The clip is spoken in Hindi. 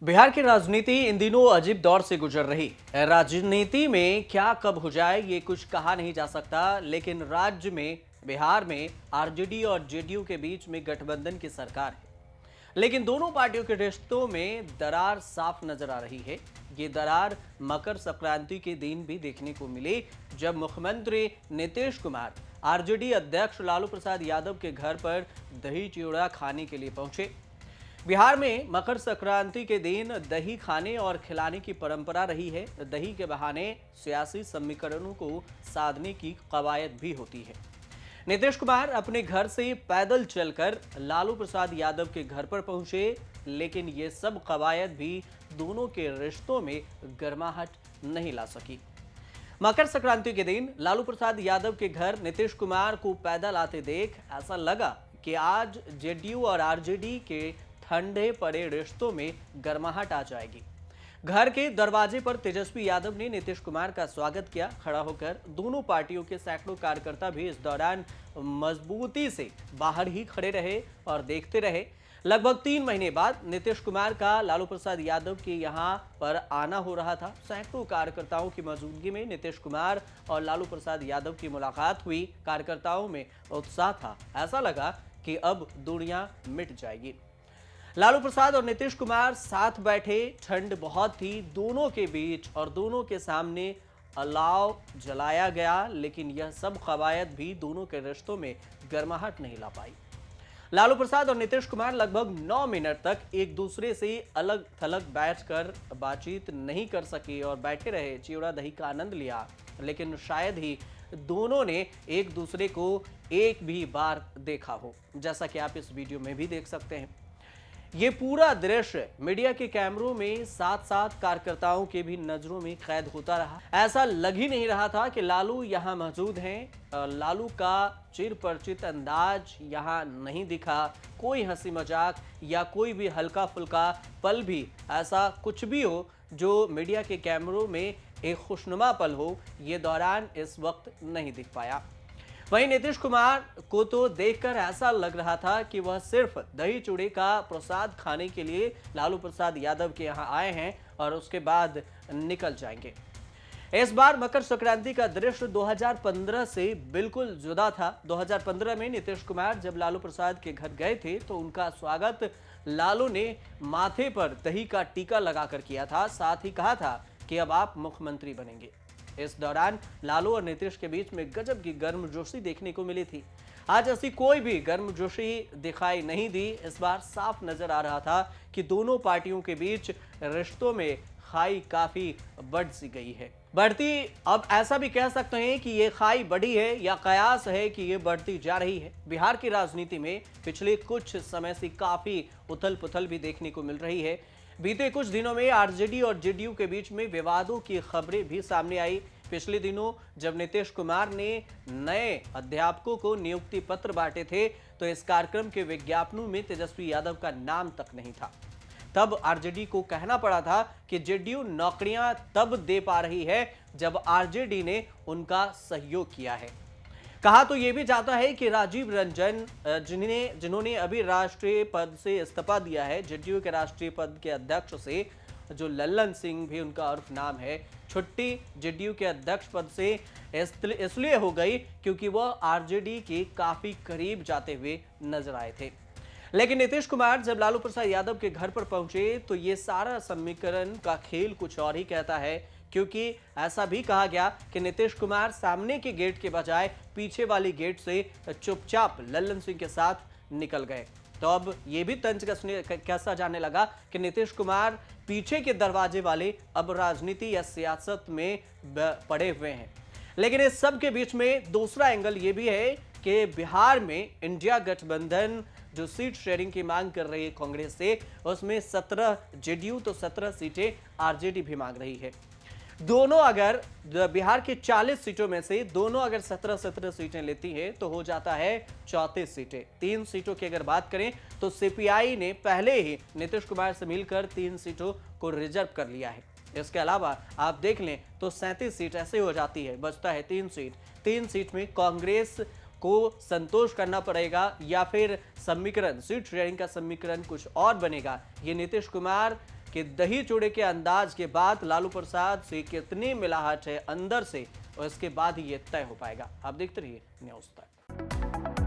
बिहार की राजनीति इन दिनों अजीब दौर से गुजर रही है। राजनीति में क्या कब हो जाए ये कुछ कहा नहीं जा सकता, लेकिन राज्य में बिहार में आरजेडी और जेडीयू के बीच में गठबंधन की सरकार है। लेकिन दोनों पार्टियों के रिश्तों में दरार साफ नजर आ रही है। ये दरार मकर संक्रांति के दिन भी देखने को मिली, जब मुख्यमंत्री नीतीश कुमार आरजेडी अध्यक्ष लालू प्रसाद यादव के घर पर दही चिवड़ा खाने के लिए पहुंचे। बिहार में मकर संक्रांति के दिन दही खाने और खिलाने की परंपरा रही है। दही के बहाने सियासी समीकरणों को साधने की कवायद भी होती है। नीतीश कुमार अपने घर से पैदल चलकर लालू प्रसाद यादव के घर पर पहुंचे, लेकिन ये सब कवायद भी दोनों के रिश्तों में गर्माहट नहीं ला सकी। मकर संक्रांति के दिन लालू प्रसाद यादव के घर नीतीश कुमार को पैदल आते देख ऐसा लगा कि आज जेडीयू और आरजेडी के ठंडे पड़े रिश्तों में गर्माहट आ जाएगी। घर के दरवाजे पर तेजस्वी यादव ने नीतीश कुमार का स्वागत किया खड़ा होकर। दोनों पार्टियों के सैकड़ों कार्यकर्ता भी इस दौरान मजबूती से बाहर ही खड़े रहे और देखते रहे। लगभग 3 महीने बाद नीतीश कुमार का लालू प्रसाद यादव के यहां पर आना हो रहा था। सैकड़ों कार्यकर्ताओं की मौजूदगी में नीतीश कुमार और लालू प्रसाद यादव की मुलाकात हुई। कार्यकर्ताओं में उत्साह था, ऐसा लगा कि अब दूरियां मिट जाएगी। लालू प्रसाद और नीतीश कुमार साथ बैठे। ठंड बहुत थी दोनों के बीच और दोनों के सामने अलाव जलाया गया, लेकिन यह सब कवायद भी दोनों के रिश्तों में गर्माहट नहीं ला पाई। लालू प्रसाद और नीतीश कुमार लगभग 9 मिनट तक एक दूसरे से अलग थलग बैठकर बातचीत नहीं कर सके और बैठे रहे, चिवड़ा दही का आनंद लिया। लेकिन शायद ही दोनों ने एक दूसरे को एक भी बार देखा हो, जैसा कि आप इस वीडियो में भी देख सकते हैं। ये पूरा दृश्य मीडिया के कैमरों में साथ साथ कार्यकर्ताओं के भी नजरों में कैद होता रहा। ऐसा लग ही नहीं रहा था कि लालू यहां मौजूद हैं। लालू का चिर परिचित अंदाज यहां नहीं दिखा। कोई हंसी मजाक या कोई भी हल्का फुल्का पल भी, ऐसा कुछ भी हो जो मीडिया के कैमरों में एक खुशनुमा पल हो, ये दौरान इस वक्त नहीं दिख पाया। वहीं नीतीश कुमार को तो देखकर ऐसा लग रहा था कि वह सिर्फ दही चूड़े का प्रसाद खाने के लिए लालू प्रसाद यादव के यहां आए हैं और उसके बाद निकल जाएंगे। इस बार मकर संक्रांति का दृश्य 2015 से बिल्कुल जुदा था। 2015 में नीतीश कुमार जब लालू प्रसाद के घर गए थे तो उनका स्वागत लालू ने माथे पर दही का टीका लगाकर किया था। साथ ही कहा था कि अब आप मुख्यमंत्री बनेंगे। इस दौरान लालू और नीतीश के बीच में गजब की गर्मजोशी देखने को मिली थी। आज ऐसी कोई भी गर्मजोशी दिखाई नहीं दी। इस बार साफ नजर आ रहा था कि दोनों पार्टियों के बीच रिश्तों में खाई काफी बढ़ सी गई है। बढ़ती, अब ऐसा भी कह सकते हैं कि ये खाई बढ़ी है या कयास है कि ये बढ़ती जा रही है। बिहार की राजनीति में पिछले कुछ समय से काफी उथल पुथल भी देखने को मिल रही है। बीते कुछ दिनों में आरजेडी और जेडीयू के बीच में विवादों की खबरें भी सामने आई। पिछले दिनों जब नीतीश कुमार ने नए अध्यापकों को नियुक्ति पत्र बांटे थे तो इस कार्यक्रम के विज्ञापनों में तेजस्वी यादव का नाम तक नहीं था। तब आरजेडी को कहना पड़ा था कि जेडीयू नौकरियां तब दे पा रही है जब आरजेडी ने उनका सहयोग किया है। कहा तो यह भी जाता है कि राजीव रंजन जिन्होंने अभी राष्ट्रीय पद से इस्तीफा दिया है, जेडीयू के राष्ट्रीय पद के अध्यक्ष से, जो लल्लन सिंह भी उनका उर्फ नाम है, छुट्टी जेडीयू के अध्यक्ष पद से इसलिए हो गई क्योंकि वह आरजेडी के काफी करीब जाते हुए नजर आए थे। लेकिन नीतीश कुमार जब लालू प्रसाद यादव के घर पर पहुंचे तो ये सारा समीकरण का खेल कुछ और ही कहता है, क्योंकि ऐसा भी कहा गया कि नीतीश कुमार सामने के गेट के बजाय पीछे वाली गेट से चुपचाप लल्लन सिंह के साथ निकल गए। तो अब यह भी तंज कैसा जाने लगा कि नीतीश कुमार पीछे के दरवाजे वाले अब राजनीति या सियासत में पड़े हुए हैं। लेकिन इस सब के बीच में दूसरा एंगल ये भी है कि बिहार में इंडिया गठबंधन जो सीट शेयरिंग की मांग कर रही है कांग्रेस से, उसमें 17 जेडीयू तो 17 सीटें आरजेडी भी मांग रही है। दोनों अगर बिहार की 40 सीटों में से दोनों अगर 17-17 सीटें लेती हैं तो हो जाता है 34 सीटें। 3 सीटों की अगर बात करें तो सीपीआई ने पहले ही नीतीश कुमार से मिलकर 3 सीटों को रिजर्व कर लिया है। इसके अलावा आप देख लें तो 37 सीट ऐसे हो जाती है, बचता है 3 सीट। 3 सीट में कांग्रेस को संतोष करना पड़ेगा या फिर समीकरण, सीट शेयरिंग का समीकरण कुछ और बनेगा। ये नीतीश कुमार कि दही चूड़े के अंदाज के बाद लालू प्रसाद से कितनी मिलाहट है अंदर से, और इसके बाद ही ये तय हो पाएगा। आप देखते रहिए न्यूज़ तक।